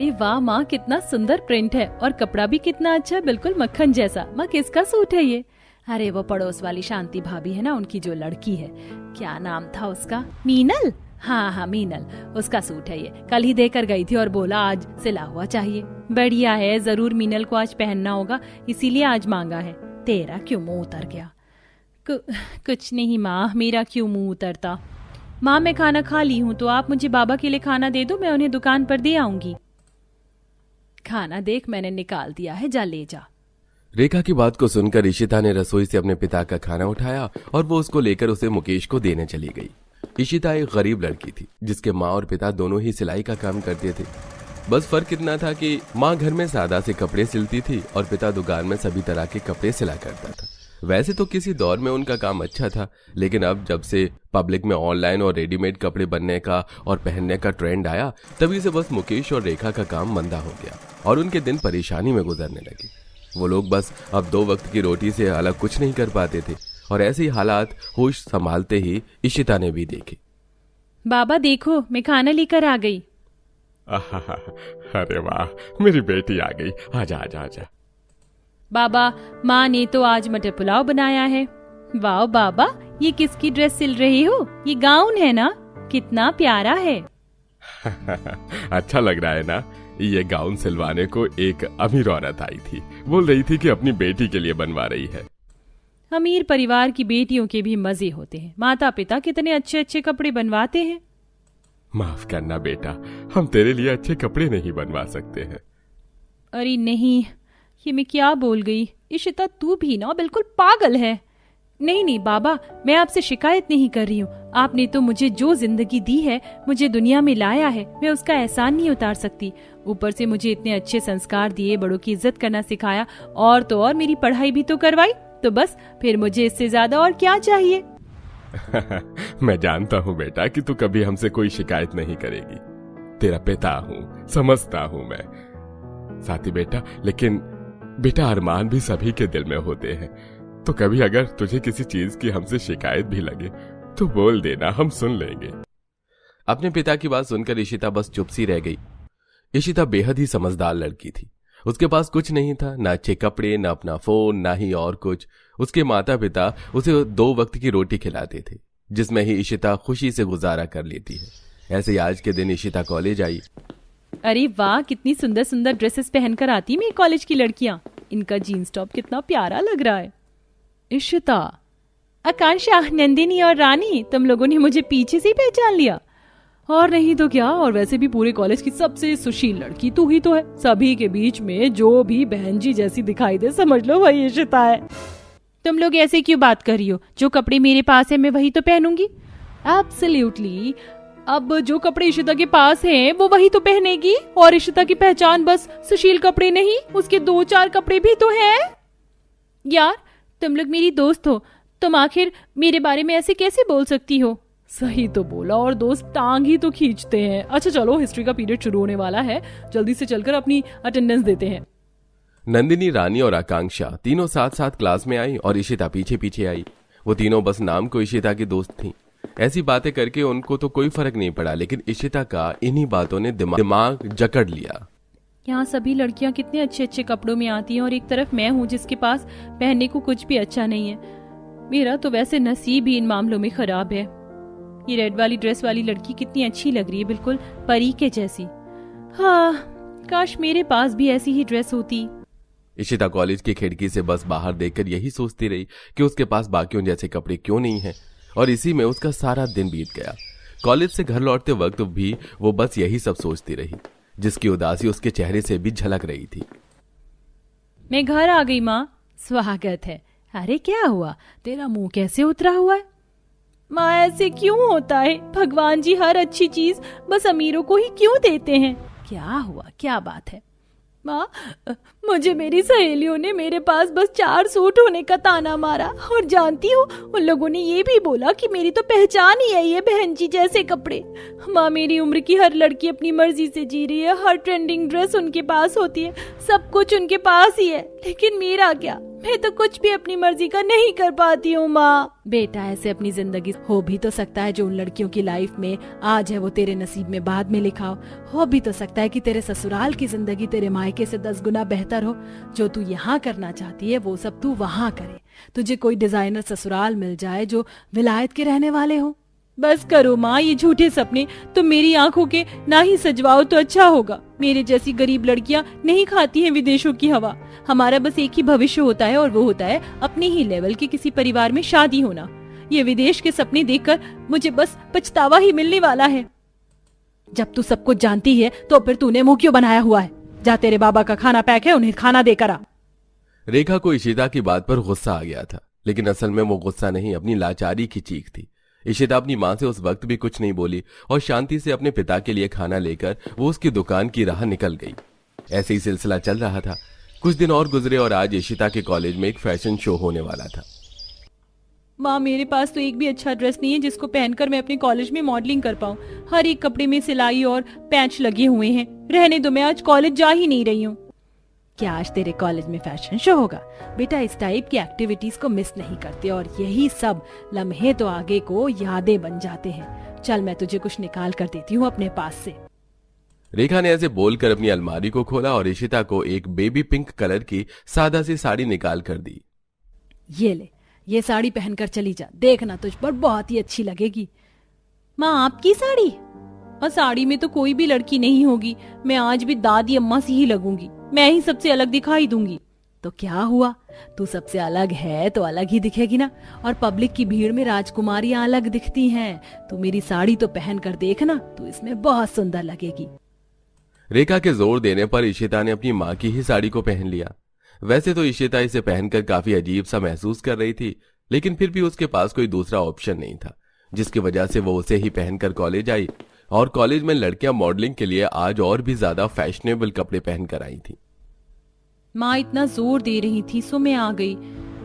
अरे वाह माँ, कितना सुंदर प्रिंट है और कपड़ा भी कितना अच्छा है, बिल्कुल मक्खन जैसा। माँ किसका सूट है ये? अरे वो पड़ोस वाली शांति भाभी है ना, उनकी जो लड़की है, क्या नाम था उसका? मीनल। हाँ हाँ मीनल, उसका सूट है ये। कल ही देकर गई थी और बोला आज सिला हुआ चाहिए। बढ़िया है, जरूर मीनल को आज पहनना होगा, इसीलिए आज मांगा है। तेरा क्यों मुंह उतर गया? कुछ नहीं माँ, मेरा क्यों मुंह उतरता? माँ मैं खाना खा ली हूँ, तो आप मुझे बाबा के लिए खाना दे दो, मैं उन्हें दुकान पर दे आऊंगी। खाना देख मैंने निकाल दिया है, जा ले जा। रेखा की बात को सुनकर इशिता ने रसोई से अपने पिता का खाना उठाया और वो उसको लेकर उसे मुकेश को देने चली गई। इशिता एक गरीब लड़की थी जिसके माँ और पिता दोनों ही सिलाई का काम करते थे। बस फर्क इतना था कि माँ घर में सादा से कपड़े सिलती थी और पिता दुकान में सभी तरह के कपड़े सिला करता था। वैसे तो किसी दौर में उनका काम अच्छा था, लेकिन अब जब से पब्लिक में ऑनलाइन और रेडीमेड कपड़े बनने का और पहनने का ट्रेंड आया, तभी से बस मुकेश और रेखा का काम मंदा हो गया और उनके दिन परेशानी में गुजरने लगे। वो लोग बस अब 2 वक्त की रोटी से अलग कुछ नहीं कर पाते थे और ऐसे ही हालात होश संभालते ही इशिता ने भी देखे। बाबा देखो, मैं खाना लेकर आ गई। अरे वाह, मेरी बेटी आ गई। आजा आजा आजा। बाबा, माँ ने तो आज मटर पुलाव बनाया है। वाह बाबा, ये किसकी ड्रेस सिल रही हो? ये गाउन है ना? कितना प्यारा है। अच्छा लग रहा है ना? ये गाउन सिलवाने को एक अमीर औरत आई थी, बोल रही थी कि अपनी बेटी के लिए बनवा रही है। अमीर परिवार की बेटियों के भी मजे होते हैं, माता पिता कितने अच्छे अच्छे कपड़े बनवाते हैं। माफ करना बेटा, हम तेरे लिए अच्छे कपड़े नहीं बनवा सकते हैं। अरे नहीं, ये मैं क्या बोल गई? इशिता तू भी ना बिल्कुल पागल है। नहीं नहीं बाबा, मैं आपसे शिकायत नहीं कर रही हूँ। आपने तो मुझे जो जिंदगी दी है, मुझे दुनिया में लाया है, मैं उसका एहसान नहीं उतार सकती। ऊपर से मुझे इतने अच्छे संस्कार दिए, बड़ों की इज्जत करना सिखाया और तो और मेरी पढ़ाई भी तो करवाई, तो बस फिर मुझे इससे ज्यादा और क्या चाहिए? मैं जानता हूँ बेटा कि तू कभी हमसे कोई शिकायत नहीं करेगी। तेरा पिता हूँ, समझता हूँ मैं। साथी बेटा, लेकिन बेटा अरमान भी सभी के दिल में होते हैं, तो कभी अगर तुझे किसी चीज की हमसे शिकायत भी लगे तो बोल देना, हम सुन लेंगे। अपने पिता की बात सुनकर इशिता बस चुप सी रह गई। इशिता बेहद ही समझदार लड़की थी। उसके पास कुछ नहीं था, ना अच्छे कपड़े, ना अपना फोन, ना ही और कुछ। उसके माता पिता उसे 2 वक्त की रोटी खिलाते थे, जिसमें ही इशिता खुशी से गुजारा कर लेती है। ऐसे ही आज के दिन इशिता कॉलेज आई। अरे वाह, कितनी सुंदर सुंदर ड्रेसेस पहनकर आती मेरी कॉलेज की लड़कियां। इनका जीन्स टॉप कितना प्यारा लग रहा है। इशिता, आकांक्षा, नंदिनी और रानी, तुम लोगों ने मुझे पीछे से ही पहचान लिया। और नहीं तो क्या, और वैसे भी पूरे कॉलेज की सबसे सुशील लड़की तू ही तो है। सभी के बीच में जो भी बहन जी जैसी दिखाई दे, समझ लो वही इशिता है। तुम लोग ऐसे क्यों बात कर रही हो? जो कपड़े मेरे पास है मैं वही तो पहनूंगी। एब्सोल्युटली। अब जो कपड़े इशिता के पास हैं वो वही तो पहनेगी। और इशिता की पहचान बस सुशील कपड़े नहीं, उसके 2-4 कपड़े भी तो हैं। यार तुम लोग मेरी दोस्त हो, तुम आखिर मेरे बारे में ऐसे कैसे बोल सकती हो? सही तो बोला, और दोस्त टांग ही तो खींचते हैं। अच्छा चलो, हिस्ट्री का पीरियड शुरू होने वाला है, जल्दी से चलकर अपनी अटेंडेंस देते हैं। नंदिनी, रानी और आकांक्षा तीनों साथ साथ क्लास में आई और इशिता पीछे पीछे आई। वो तीनों बस नाम को इशिता की दोस्त थीं। ऐसी बातें करके उनको तो कोई फर्क नहीं पड़ा, लेकिन इशिता का इन्हीं बातों ने दिमाग जकड़ लिया। यहाँ सभी लड़कियां कितने अच्छे अच्छे कपड़ों में आती हैं और एक तरफ मैं हूँ जिसके पास पहनने को कुछ भी अच्छा नहीं है। मेरा तो वैसे नसीब ही इन मामलों में खराब है। ये रेड वाली ड्रेस वाली लड़की कितनी अच्छी लग रही है, बिल्कुल परी के जैसी। हाँ, काश मेरे पास भी ऐसी ही ड्रेस होती। इशिता कॉलेज की खिड़की से बस बाहर देखकर यही सोचती रही कि उसके पास बाकियों जैसे कपड़े क्यों नहीं हैं, और इसी में उसका सारा दिन बीत गया। कॉलेज से घर लौटते वक्त भी वो बस यही सब सोचती रही, जिसकी उदासी उसके चेहरे से भी झलक रही थी। मैं घर आ गई माँ, स्वागत है। अरे क्या हुआ, तेरा मुंह कैसे उतरा हुआ है? माँ ऐसे क्यों होता है? भगवान जी हर अच्छी चीज बस अमीरों को ही क्यों देते हैं? क्या हुआ, क्या बात है? माँ, मुझे मेरी सहेलियों ने मेरे पास बस 4 सूट होने का ताना मारा, और जानती हो उन लोगों ने ये भी बोला कि मेरी तो पहचान ही है ये बहन जी जैसे कपड़े। माँ, मेरी उम्र की हर लड़की अपनी मर्जी से जी रही है, हर ट्रेंडिंग ड्रेस उनके पास होती है, सब कुछ उनके पास ही है, लेकिन मेरा क्या? मैं तो कुछ भी अपनी मर्जी का नहीं कर पाती हूँ माँ। बेटा ऐसे अपनी जिंदगी हो भी तो सकता है जो उन लड़कियों की लाइफ में आज है वो तेरे नसीब में बाद में लिखा हो भी तो सकता है कि तेरे ससुराल की जिंदगी तेरे मायके से 10 गुना बेहतर हो। जो तू यहाँ करना चाहती है वो सब तू वहाँ करे। तुझे कोई डिजाइनर ससुराल मिल जाए जो विलायत के रहने वाले हो। बस करो माँ ये झूठे सपने तुम मेरी आंखों के ना ही सजवाओ तो अच्छा होगा। मेरे जैसी गरीब लड़कियां नहीं खाती हैं विदेशों की हवा। हमारा बस एक ही भविष्य होता है और वो होता है अपने ही लेवल के किसी परिवार में शादी होना। ये विदेश के सपने देखकर मुझे बस पछतावा ही मिलने वाला है। जब तू सब कुछ जानती है तो फिर तूने मुंह क्यों बनाया हुआ है? जा तेरे बाबा का खाना पैक है, उन्हें खाना देकर आ। रेखा को इशिता की बात पर गुस्सा आ गया था, लेकिन असल में वो गुस्सा नहीं अपनी लाचारी की चीख थी। इशिता अपनी माँ से उस वक्त भी कुछ नहीं बोली और शांति से अपने पिता के लिए खाना लेकर वो उसकी दुकान की राह निकल गई। ऐसे ही सिलसिला चल रहा था। कुछ दिन और गुजरे और आज इशिता के कॉलेज में एक फैशन शो होने वाला था। माँ मेरे पास तो एक भी अच्छा ड्रेस नहीं है जिसको पहनकर मैं अपने कॉलेज में मॉडलिंग कर पाऊँ। हर एक कपड़े में सिलाई और पैच लगे हुए हैं। रहने दो, मैं आज कॉलेज जा ही नहीं रही हूँ। क्या आज तेरे कॉलेज में फैशन शो होगा? बेटा इस टाइप की एक्टिविटीज को मिस नहीं करते और यही सब लम्हे तो आगे को यादें बन जाते हैं। चल मैं तुझे कुछ निकाल कर देती हूँ अपने पास से। रेखा ने ऐसे बोलकर अपनी अलमारी को खोला और इशिता को एक बेबी पिंक कलर की सादा सी साड़ी निकाल कर दी। ये ले, ये साड़ी पहनकर चली जा, देखना तुझ पर बहुत ही अच्छी लगेगी। माँ आपकी साड़ी? और साड़ी में तो कोई भी लड़की नहीं होगी। मैं आज भी दादी अम्मा सी ही लगूंगी। मैं ही सबसे अलग दिखाई दूंगी। तो क्या हुआ, तू सबसे अलग है तो अलग ही दिखेगी ना। और पब्लिक की भीड़ में राजकुमारियां अलग दिखती हैं। तू मेरी साड़ी तो पहन कर देखना, तू इसमें बहुत सुंदर लगेगी। रेखा के जोर देने पर इशिता ने अपनी माँ की ही साड़ी को पहन लिया। वैसे तो इशिता इसे पहनकर काफी अजीब सा महसूस कर रही थी, लेकिन फिर भी उसके पास कोई दूसरा ऑप्शन नहीं था, जिसकी वजह से वो उसे ही पहनकर कॉलेज आई। और कॉलेज में लड़कियां मॉडलिंग के लिए आज और भी ज्यादा फैशनेबल कपड़े पहनकर आई थी। माँ इतना जोर दे रही थी सो मैं आ गई।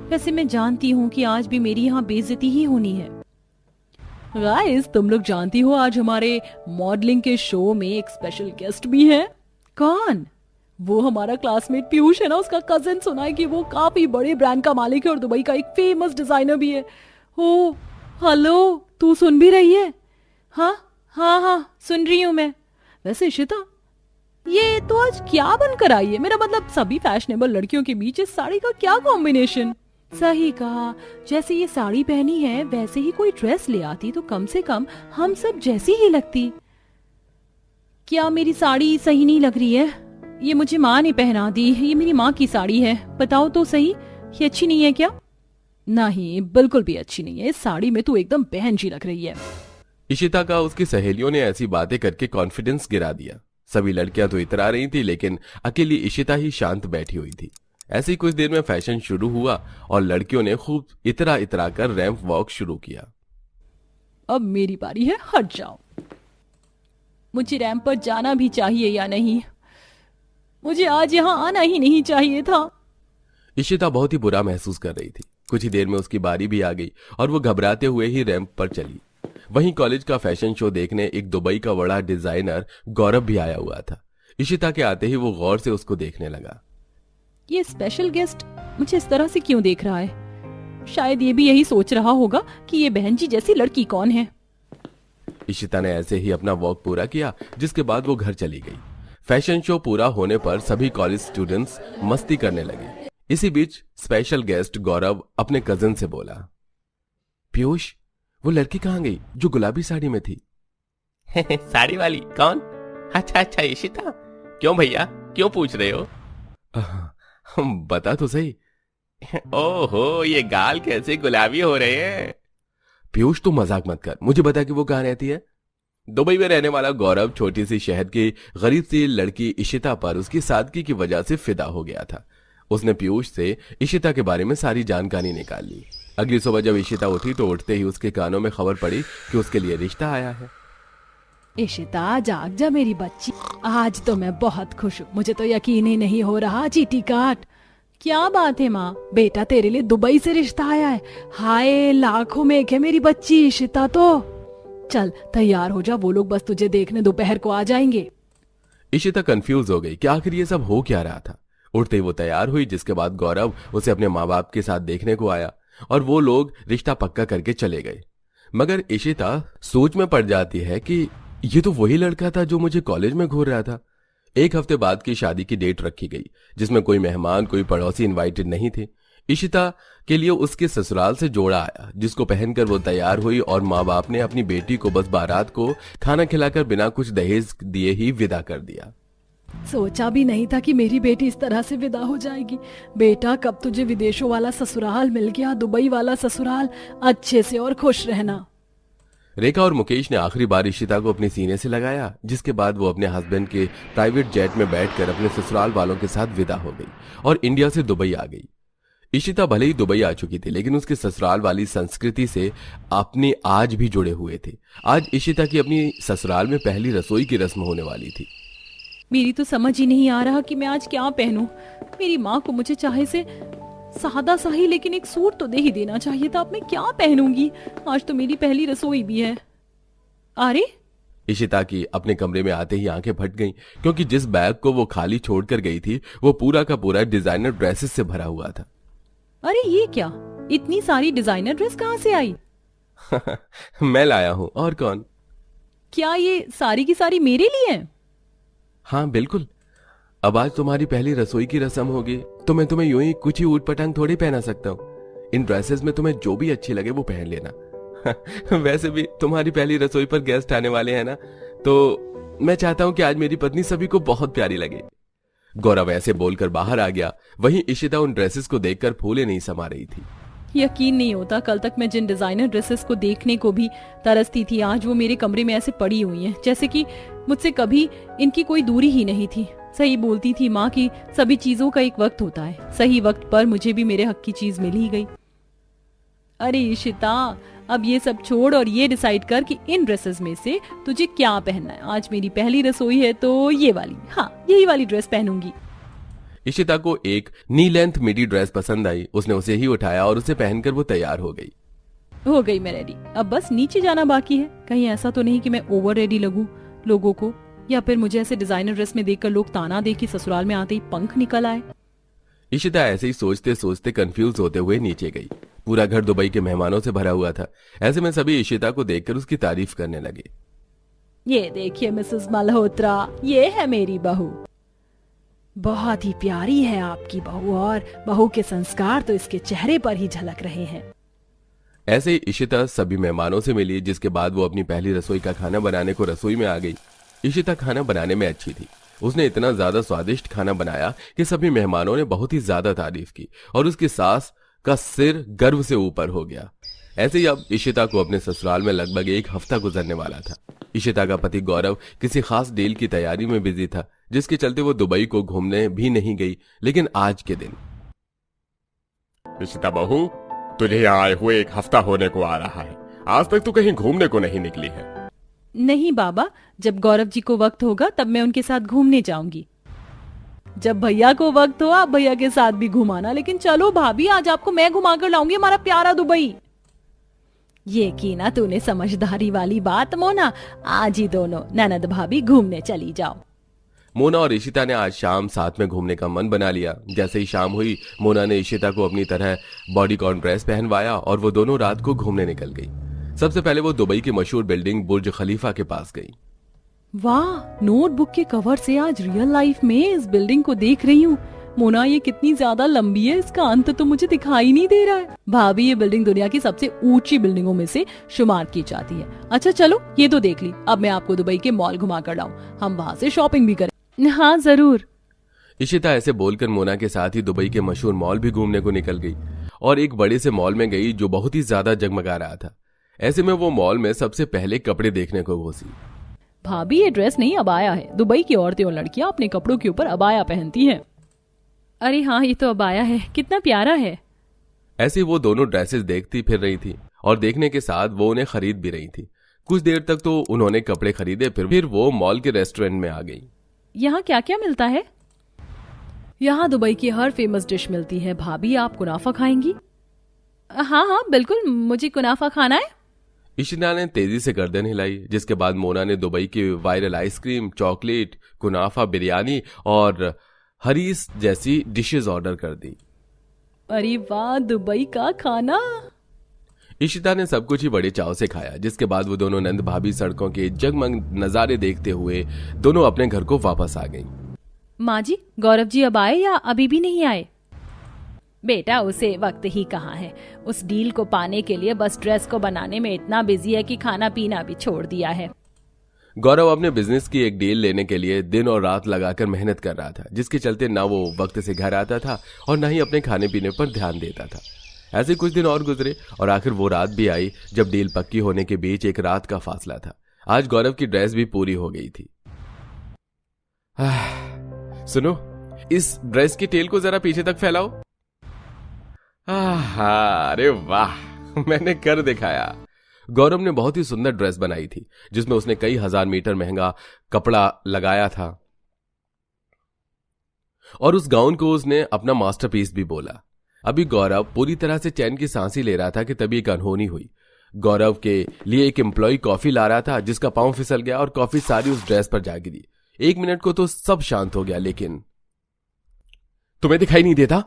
वैसे मैं जानती हूँ कि आज भी मेरी यहाँ बेइज्जती ही होनी है। गाइस तुम लोग जानती हो आज हमारे मॉडलिंग के शो में एक स्पेशल गेस्ट भी है। कौन? वो हमारा क्लासमेट पीयूष है ना, उसका कजिन। सुना है कि वो काफी बड़े ब्रांड का मालिक है और दुबई का एक फेमस डिजाइनर भी है। ओ हेलो, तू सुन भी रही है? हाँ हाँ हाँ सुन रही हूँ मैं। वैसे इशिता ये तो आज क्या बनकर आई है? मेरा मतलब सभी फैशनेबल लड़कियों के बीच इस साड़ी का क्या कॉम्बिनेशन। सही कहा, जैसे ये साड़ी पहनी है वैसे ही कोई ड्रेस ले आती तो कम से कम हम सब जैसी ही लगती। क्या मेरी साड़ी सही नहीं लग रही है? ये मुझे माँ ने पहना दी, ये मेरी माँ की साड़ी है। बताओ तो सही, ये अच्छी नहीं है क्या? नहीं बिल्कुल भी अच्छी नहीं है। इस साड़ी में तू एकदम बहन जी लग रही है। इशिता का उसकी सहेलियों ने ऐसी बातें करके कॉन्फिडेंस गिरा दिया। सभी लड़कियां तो इतरा रही थी, लेकिन अकेली इशिता ही शांत बैठी हुई थी। ऐसे ही कुछ देर में फैशन शुरू हुआ और लड़कियों ने खूब इतरा इतरा कर रैंप वॉक शुरू किया। अब मेरी बारी है, हट जाओ। मुझे रैंप पर जाना भी चाहिए या नहीं? मुझे आज यहाँ आना ही नहीं चाहिए था। इशिता बहुत ही बुरा महसूस कर रही थी। कुछ ही देर में उसकी बारी भी आ गई और वो घबराते हुए ही रैंप पर चली। वहीं कॉलेज का फैशन शो देखने एक दुबई का बड़ा डिजाइनर गौरव भी आया हुआ था। इशिता के आते ही वो गौर से उसको देखने लगा। ये स्पेशल गेस्ट मुझे इस तरह से क्यों देख रहा है? शायद ये भी यही सोच रहा होगा कि ये बहन जी जैसी लड़की कौन है। इशिता ने ऐसे ही अपना वॉक पूरा किया, जिसके बाद वो घर चली गई। फैशन शो पूरा होने पर सभी कॉलेज स्टूडेंट्स मस्ती करने लगे। इसी बीच स्पेशल गेस्ट गौरव अपने कजिन से बोला, पीयूष वो लड़की कहाँ गई जो गुलाबी साड़ी में थी? साड़ी वाली कौन? अच्छा अच्छा इशिता। क्यों भैया, क्यों पूछ रहे हो? बता तो सही। ओहो, ये गाल कैसे गुलाबी हो रहे हैं। पीयूष तू मजाक मत कर, मुझे बता कि वो कहाँ रहती है। दुबई में रहने वाला गौरव छोटी सी शहर की गरीब सी लड़की इशिता पर उसकी सादगी की वजह से फिदा हो गया था। उसने पीयूष से इशिता के बारे में सारी जानकारी निकाल ली। अगली सुबह जब इशिता उठी तो उठते ही उसके कानों में खबर पड़ी कि उसके लिए रिश्ता आया है। इशिता जाग जा मेरी बच्ची, आज तो मैं बहुत खुश हूँ। मुझे तो यकीन ही नहीं हो रहा। चीटी काट। क्या बात है माँ, बेटा तेरे लिए दुबई से रिश्ता आया है। हाय लाखों में एक है मेरी बच्ची इशिता। तो चल तैयार हो जा, वो लोग बस तुझे देखने दोपहर को आ जाएंगे। इशिता कंफ्यूज हो गई कि आखिर ये सब हो क्या रहा था। उठते ही वो तैयार हुई, जिसके बाद गौरव उसे अपने माँ बाप के साथ देखने को आया और वो लोग रिश्ता पक्का करके चले गए। मगर इशिता सोच में पड़ जाती है कि ये तो वही लड़का था जो मुझे कॉलेज में घूर रहा था। एक हफ्ते बाद की शादी की डेट रखी गई, जिसमें कोई मेहमान, कोई पड़ोसी इनवाइटेड नहीं थे। इशिता के लिए उसके ससुराल से जोड़ा आया, जिसको पहनकर वो तैयार हुई और माँ बाप ने अपनी बेटी को बस बारात को खाना खिलाकर बिना कुछ दहेज दिए ही विदा कर दिया। सोचा भी नहीं था कि मेरी बेटी इस तरह से विदा हो जाएगी। बेटा, कब तुझे विदेशों वाला ससुराल मिल गया, दुबई वाला ससुराल, अच्छे से और खुश रहना। रेखा और मुकेश ने आखिरी बार इशिता को अपने सीने से लगाया, जिसके बाद वो अपने हस्बैंड के प्राइवेट जेट में बैठकर अपने ससुराल वालों के साथ विदा हो गई और इंडिया से दुबई आ गई। इशिता भले ही दुबई आ चुकी थी, लेकिन उसके ससुराल वाली संस्कृति से अपने आज भी जुड़े हुए थे। आज इशिता की अपनी ससुराल में पहली रसोई की रस्म होने वाली थी। मेरी तो समझ ही नहीं आ रहा कि मैं आज क्या पहनूं। मेरी माँ को मुझे चाहे से सादा सा ही लेकिन एक सूट तो दे ही देना चाहिए था। अब मैं क्या पहनूंगी? आज तो मेरी पहली रसोई भी है। अरे, इशिता की अपने कमरे में आते ही आंखें फट गईं, क्योंकि जिस बैग को वो खाली छोड़कर गई थी वो पूरा का पूरा डिजाइनर ड्रेसेस से भरा हुआ था। अरे ये क्या, इतनी सारी डिजाइनर ड्रेस कहाँ से आई? मैं लाया हूं, और कौन? क्या ये सारी की सारी मेरे लिए हैं? हाँ बिल्कुल। अब आज तुम्हारी पहली रसोई की रस्म होगी, तो मैं तुम्हें यूं ही कुछ ही ऊट पटांग थोड़ी पहना सकता हूँ। इन ड्रेसेस में तुम्हें जो भी अच्छी लगे वो पहन लेना। वैसे भी तुम्हारी पहली रसोई पर गेस्ट आने वाले हैं ना, तो मैं चाहता हूं कि आज मेरी पत्नी सभी को बहुत प्यारी लगे। गौरव ऐसे बोलकर बाहर आ गया। वहीं इशिता उन ड्रेसेस को देखकर फूले नहीं समा रही थी। यकीन नहीं होता, कल तक मैं जिन डिजाइनर ड्रेसेस को देखने को भी तरसती थी, आज वो मेरे कमरे में ऐसे पड़ी हुई हैं, जैसे कि मुझसे कभी इनकी कोई दूरी ही नहीं थी। सही बोलती थी माँ की सभी चीजों का एक वक्त होता है। सही वक्त पर मुझे भी मेरे हक की चीज मिल ही गई। अरे इशिता, अब ये सब छोड़ और ये डिसाइड कर कि इन ड्रेसेस में से तुझे क्या पहनना है। आज मेरी पहली रसोई है तो ये वाली, हाँ यही वाली ड्रेस पहनूंगी। इशिता को एक नी लेंथ मिडी ड्रेस पसंद आई। उसने उसे ही उठाया और उसे पहनकर वो तैयार हो गई। हो गई मैं रेडी, अब बस नीचे जाना बाकी है। कहीं ऐसा तो नहीं कि मैं ओवर रेडी लगूं लोगों को, या फिर मुझे ऐसे डिजाइनर ड्रेस में देखकर लोग ताना दे कि ससुराल में आते ही पंख निकल आए। इशिता ऐसे ही सोचते सोचते कंफ्यूज होते हुए नीचे गई। पूरा घर दुबई के मेहमानों से भरा हुआ था। ऐसे में सभी इशिता को देखकर उसकी तारीफ करने लगे। ये देखिए मिसेस मल्होत्रा, ये है मेरी बहू। बहुत ही प्यारी है आपकी बहू, और बहू के संस्कार तो इसके चेहरे पर ही झलक रहे हैं। ऐसे ही इशिता सभी मेहमानों से मिली, जिसके बाद वो अपनी पहली रसोई का खाना बनाने को रसोई में आ गई। इशिता खाना बनाने में अच्छी थी। उसने इतना ज्यादा स्वादिष्ट खाना बनाया कि सभी मेहमानों ने बहुत ही ज्यादा तारीफ की और उसकी सास का सिर गर्व से ऊपर हो गया। ऐसे ही अब इशिता को अपने ससुराल में लगभग एक हफ्ता गुजरने वाला था। इशिता का पति गौरव किसी खास डील की तैयारी में बिजी था, जिसके चलते वो दुबई को घूमने भी नहीं गई। लेकिन आज के दिन, इशिता बहू, तुझे यहाँ आए हुए एक हफ्ता होने को आ रहा है, आज तक तू कहीं घूमने को नहीं निकली है। नहीं बाबा, जब गौरव जी को वक्त होगा तब मैं उनके साथ घूमने जाऊंगी। जब भैया को वक्त हो आप भैया के साथ भी घुमाना। लेकिन चलो भाभी, आज आपको मैं घुमा कर लाऊंगी हमारा प्यारा दुबई। ये की ना तूने समझदारी वाली बात मोना। आज ही दोनों ननद भाभी घूमने चली जाओ। मोना और इशिता ने आज शाम साथ में घूमने का मन बना लिया। जैसे ही शाम हुई, मोना ने इशिता को अपनी तरह बॉडीकॉन ड्रेस पहनवाया और वो दोनों रात को घूमने निकल गई। सबसे पहले वो दुबई की मशहूर बिल्डिंग बुर्ज खलीफा के पास गई। वाह, नोटबुक के कवर से आज रियल लाइफ में इस बिल्डिंग को देख रही हूँ। मोना, ये कितनी ज्यादा लंबी है, इसका अंत तो मुझे दिखाई नहीं दे रहा है। भाभी, ये बिल्डिंग दुनिया की सबसे ऊंची बिल्डिंगों में से शुमार की जाती है। अच्छा चलो, ये तो देख ली, अब मैं आपको दुबई के मॉल घुमा कर लाऊं, हम वहाँ से शॉपिंग भी करें। हाँ जरूर। इशिता ऐसे बोलकर मोना के साथ ही दुबई के मशहूर मॉल भी घूमने को निकल गई और एक बड़े से मॉल में गई जो बहुत ही ज्यादा जगमगा रहा था। ऐसे में वो मॉल में सबसे पहले कपड़े देखने को घुसी। भाभी, ये ड्रेस नहीं अबाया है। दुबई की औरतें और लड़कियां अपने कपड़ों के ऊपर अबाया पहनती हैं। अरे हाँ, ये तो अबाया है, कितना प्यारा है। ऐसे वो दोनों ड्रेसेस देखती फिर रही थी और देखने के साथ वो उन्हें खरीद भी रही थी। कुछ देर तक तो उन्होंने कपड़े खरीदे, फिर वो मॉल के रेस्टोरेंट में आ गई। यहाँ क्या क्या मिलता है? यहाँ दुबई की हर फेमस डिश मिलती है। भाभी, आप कुनाफा खाएंगी? हाँ हाँ बिल्कुल, मुझे कुनाफा खाना है। इशिता ने तेजी से गर्दन हिलाई, जिसके बाद मोना ने दुबई की वायरल आइसक्रीम, चॉकलेट, कुनाफा, बिरयानी और हरीस जैसी डिशेस ऑर्डर कर दी। अरे वाह, दुबई का खाना। इशिता ने सब कुछ ही बड़े चाव से खाया, जिसके बाद वो दोनों नंद भाभी सड़कों के जगमग नजारे देखते हुए दोनों अपने घर को वापस आ गईं। माँ जी, गौरव जी अब आए या अभी भी नहीं आए? बेटा, उसे वक्त ही कहाँ है। उस डील को पाने के लिए बस ड्रेस को बनाने में इतना बिजी है कि खाना पीना भी छोड़ दिया है। गौरव अपने बिजनेस की एक डील लेने के लिए दिन और रात लगाकर मेहनत कर रहा था, जिसके चलते ना वो वक्त से घर आता था और ना ही अपने खाने पीने पर ध्यान देता था। ऐसे कुछ दिन और गुजरे और आखिर वो रात भी आई जब डील पक्की होने के बीच एक रात का फासला था। आज गौरव की ड्रेस भी पूरी हो गई थी। सुनो, इस ड्रेस की टेल को जरा पीछे तक फैलाओ। अरे वाह, मैंने कर दिखाया। गौरव ने बहुत ही सुंदर ड्रेस बनाई थी, जिसमें उसने कई हजार मीटर महंगा कपड़ा लगाया था और उस गाउन को उसने अपना मास्टरपीस भी बोला। अभी गौरव पूरी तरह से चैन की सांसें ले रहा था कि तभी एक अनहोनी हुई। गौरव के लिए एक एम्प्लॉय कॉफी ला रहा था, जिसका पांव फिसल गया और कॉफी सारी उस ड्रेस पर जा गिरी। 1 मिनट को तो सब शांत हो गया, लेकिन तुम्हें दिखाई नहीं देता?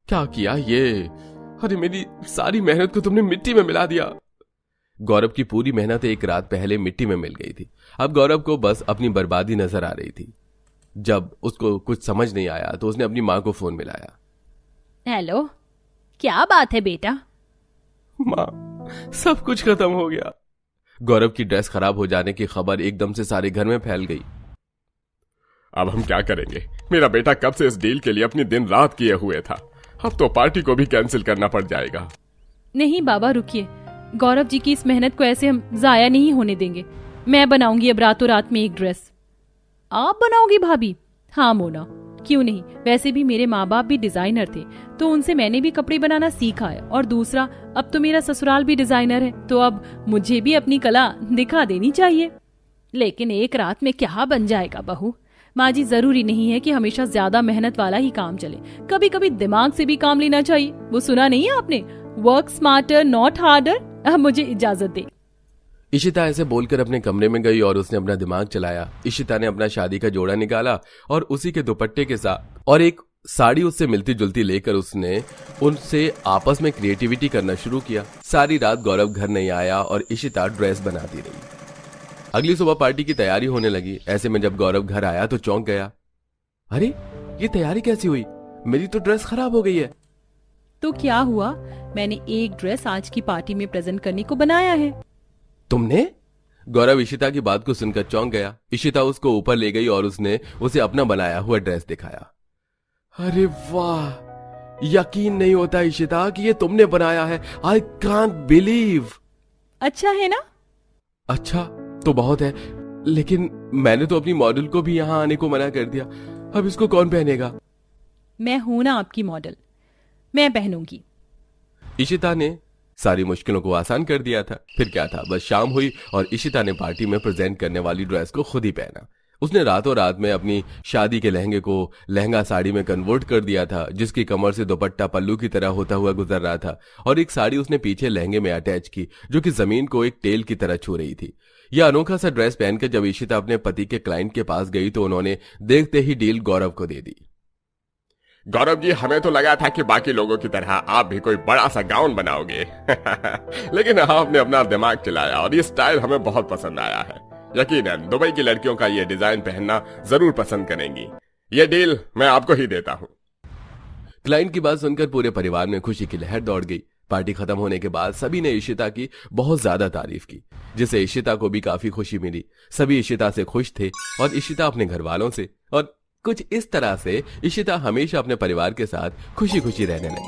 क्या किया ये? अरे मेरी सारी मेहनत को तुमने मिट्टी में मिला दिया। गौरव की पूरी मेहनत एक रात पहले मिट्टी में मिल गई थी। अब गौरव को बस अपनी बर्बादी नजर आ रही थी। जब उसको कुछ समझ नहीं आया तो उसने अपनी मां को फोन मिलाया। हेलो, क्या बात है बेटा? मां, सब कुछ खत्म हो गया। गौरव की ड्रेस खराब हो जाने की खबर एकदम से सारे घर में फैल गई। अब हम क्या करेंगे? मेरा बेटा कब से इस डील के लिए अपनी दिन रात किए हुए था। अब तो पार्टी को भी कैंसिल करना पड़ जाएगा। नहीं बाबा, रुकिए। गौरव जी की इस मेहनत को ऐसे हम जाया नहीं होने देंगे। मैं बनाऊंगी अब रातों रात में एक ड्रेस। आप बनाओगी भाभी? हाँ मोना, क्यों नहीं। वैसे भी मेरे माँ बाप भी डिजाइनर थे, तो उनसे मैंने भी कपड़े बनाना सीखा है। और दूसरा, अब तो मेरा ससुराल भी डिजाइनर है, तो अब मुझे भी अपनी कला दिखा देनी चाहिए। लेकिन एक रात में क्या बन जाएगा बहू? माँ जी, जरूरी नहीं है कि हमेशा ज्यादा मेहनत वाला ही काम चले। कभी कभी दिमाग से भी काम लेना चाहिए। वो सुना नहीं है आपने? Work smarter not harder. अब मुझे इजाजत दे। इशिता ऐसे बोलकर अपने कमरे में गई और उसने अपना दिमाग चलाया। इशिता ने अपना शादी का जोड़ा निकाला और उसी के दुपट्टे के साथ और एक साड़ी उससे मिलती जुलती लेकर उसने उनसे आपस में क्रिएटिविटी करना शुरू किया। सारी रात गौरव घर नहीं आया और इशिता ड्रेस बनाती रही। अगली सुबह पार्टी की तैयारी होने लगी। ऐसे में जब गौरव घर आया तो चौंक गया। अरे, ये तैयारी कैसी हुई? मेरी तो ड्रेस खराब हो गई है। तो क्या हुआ? मैंने एक ड्रेस आज की पार्टी में प्रेजेंट करने को बनाया है। तुमने? गौरव इशिता की बात को सुनकर चौंक गया। इशिता उसको ऊपर ले गई और उसने उसे अपना बनाया हुआ ड्रेस दिखाया। अरे वाह, यकीन नहीं होता इशिता कि ये तुमने बनाया है। I can't believe. अच्छा है ना? अच्छा तो बहुत है, लेकिन मैंने तो अपनी मॉडल को भी यहाँ आने को मना कर दिया। अब इसको कौन पहनेगा? मैं हूं ना आपकी मॉडल, मैं पहनूंगी। इशिता ने सारी मुश्किलों को आसान कर दिया था। फिर क्या था, बस शाम हुई और इशिता ने पार्टी में प्रेजेंट करने वाली ड्रेस को खुद ही पहना। उसने रातों रात में अपनी शादी के लहंगे को लहंगा साड़ी में कन्वर्ट कर दिया था, जिसकी कमर से दुपट्टा पल्लू की तरह होता हुआ गुजर रहा था और एक साड़ी उसने पीछे लहंगे में अटैच की, जो कि जमीन को एक टेल की तरह छू रही थी। यह अनोखा सा ड्रेस पहनकर जब इशिता अपने पति के क्लाइंट के पास गई तो उन्होंने देखते ही डील गौरव को दे दी। गौरव जी, हमें तो लगा था कि बाकी लोगों की तरह आप भी कोई बड़ा सा गाउन बनाओगे लेकिन आपने अपना दिमाग चलाया और ये स्टाइल हमें बहुत पसंद आया है। यकीनन दुबई की लड़कियों का ये डिजाइन पहनना जरूर पसंद करेंगी। ये डील मैं आपको ही देता हूँ। क्लाइंट की बात सुनकर पूरे परिवार में खुशी की लहर दौड़ गई। पार्टी खत्म होने के बाद सभी ने इशिता की बहुत ज्यादा तारीफ की, जिससे इशिता को भी काफी खुशी मिली। सभी इशिता से खुश थे और इशिता अपने घर वालों से, और कुछ इस तरह से इशिता हमेशा अपने परिवार के साथ खुशी खुशी रहने लगी।